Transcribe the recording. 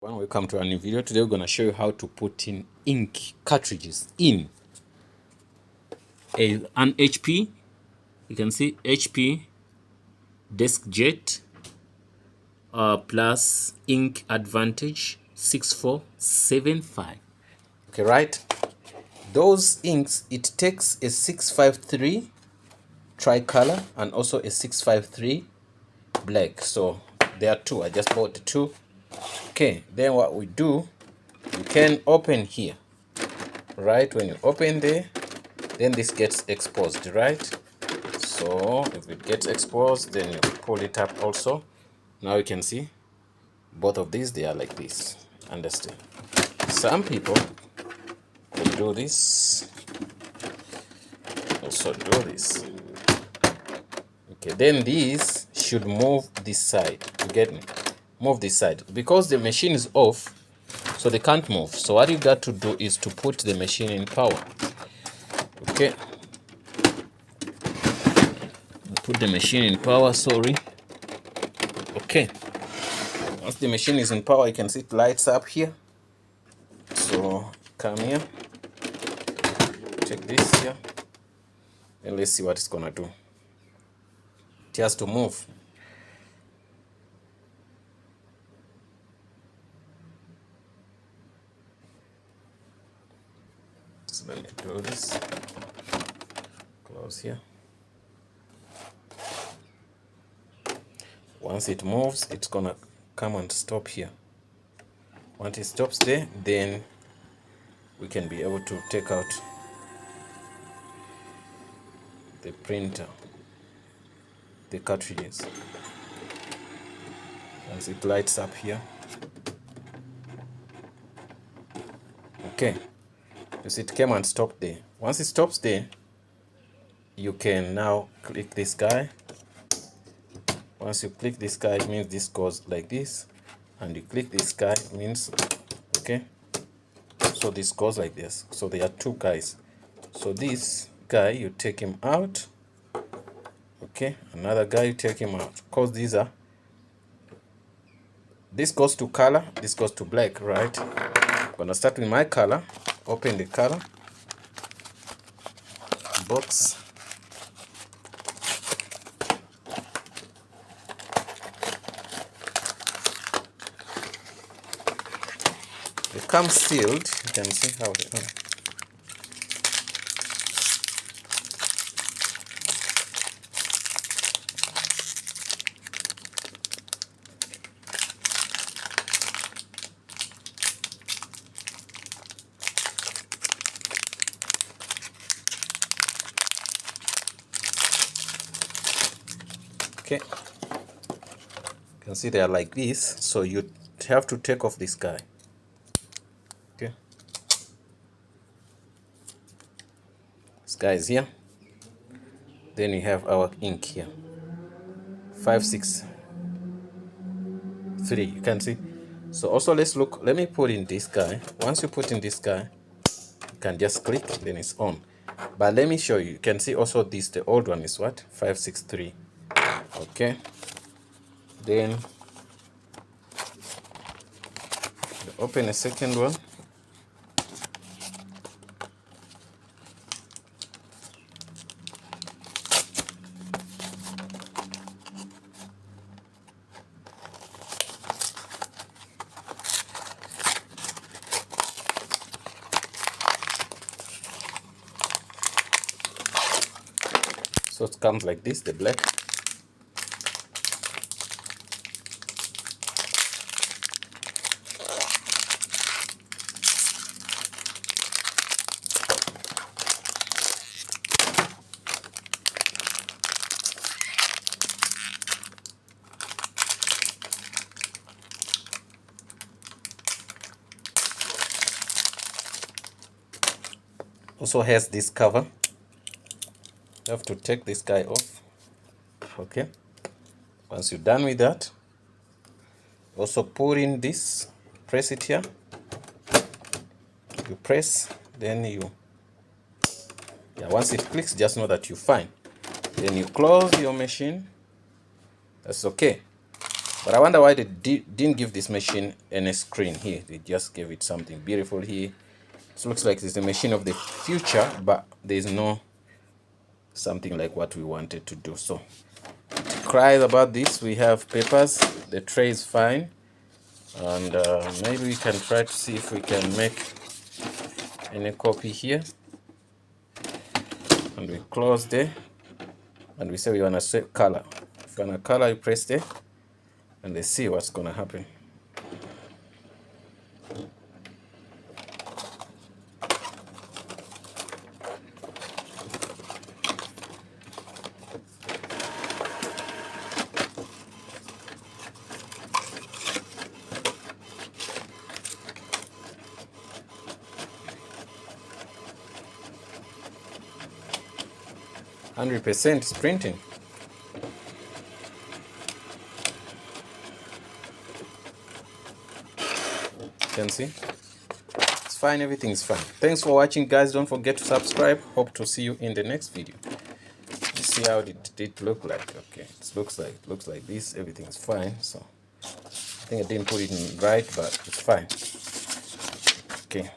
Welcome to a new video. Today we're going to show you how to put in ink cartridges in an HP. You can see HP DeskJet plus ink advantage 6475. Okay, right? Those inks, it takes a 653 tricolor and also a 653 black. So there are two. I just bought the two. Okay, then what we do, you can open here, right? When you open there, then this gets exposed, right? So if it gets exposed, then you pull it up also. Now you can see both of these, they are like this. Understand? Some people will do this, also do this. Okay, then these should move this side. You get me? Move this side because the machine is off, so they can't move. So what you got to do is to put the machine in power. Okay, put the machine in power. Sorry. Okay, once the machine is in power, you can see it lights up here. So come here, check this here, and let's see what it's gonna do. It has to move. So let me do this. Close here. Once it moves, it's gonna come and stop here. Once it stops there, then we can be able to take out the printer, the cartridges. Once it lights up here. Okay, you see it came and stopped there. Once it stops there, you can now click this guy. Once you click this guy, it means this goes like this, and you click this guy, it means okay, so this goes like this. So there are two guys. So this guy, you take him out. Okay, another guy, you take him out, because these are, this goes to color, this goes to black, right? I'm gonna start with my color. Open the color box. It comes sealed. You can see how they are. Okay, you can see they are like this, so you have to take off this guy. Okay, this guy is here. Then you have our ink here, 563. You can see. So also let's look. Let me put in this guy. Once you put in this guy, you can just click, then it's on. But let me show you. You can see also this. The old one is what? 563. Okay. Then open a second one. So it comes like this, the black. Also has this cover. You have to take this guy off. Okay, once you're done with that, also put in this, press it here, you press, then you, once it clicks, just know that you're fine. Then you close your machine. That's okay. But I wonder why they didn't give this machine any screen here. They just gave it something beautiful here. It looks like it's a machine of the future, but there's no something like what we wanted to do. So to cry about this, we have papers. The tray is fine, and maybe we can try to see if we can make any copy here. And we close there, and we say we want to set color. If you want a color, you press there, and let's see what's gonna happen. %100% is printing. You can see it's fine, everything's fine. Thanks for watching, guys. Don't forget to subscribe. Hope to see you in the next video. You see how it look like. Okay, it looks like this. Everything's fine. So I think I didn't put it in right, but it's fine. Okay.